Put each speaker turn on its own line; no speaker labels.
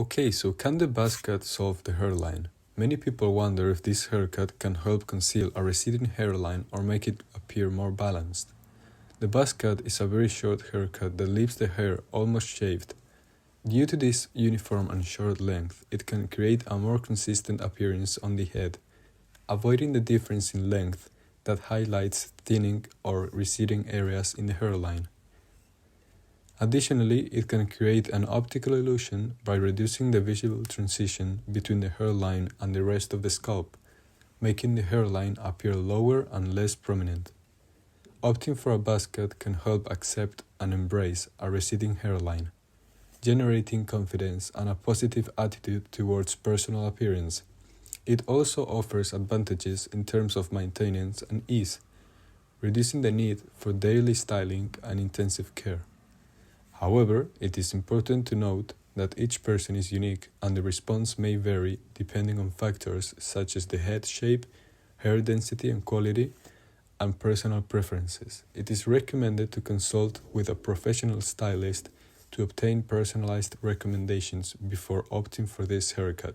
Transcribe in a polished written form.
Okay, so can the buzz cut solve the hairline? Many people wonder if this haircut can help conceal a receding hairline or make it appear more balanced. The buzz cut is a very short haircut that leaves the hair almost shaved. Due to this uniform and short length, it can create a more consistent appearance on the head, avoiding the difference in length that highlights thinning or receding areas in the hairline. Additionally, it can create an optical illusion by reducing the visible transition between the hairline and the rest of the scalp, making the hairline appear lower and less prominent. Opting for a buzz cut can help accept and embrace a receding hairline, generating confidence and a positive attitude towards personal appearance. It also offers advantages in terms of maintenance and ease, reducing the need for daily styling and intensive care. However, it is important to note that each person is unique and the response may vary depending on factors such as the head shape, hair density and quality, and personal preferences. It is recommended to consult with a professional stylist to obtain personalized recommendations before opting for this haircut.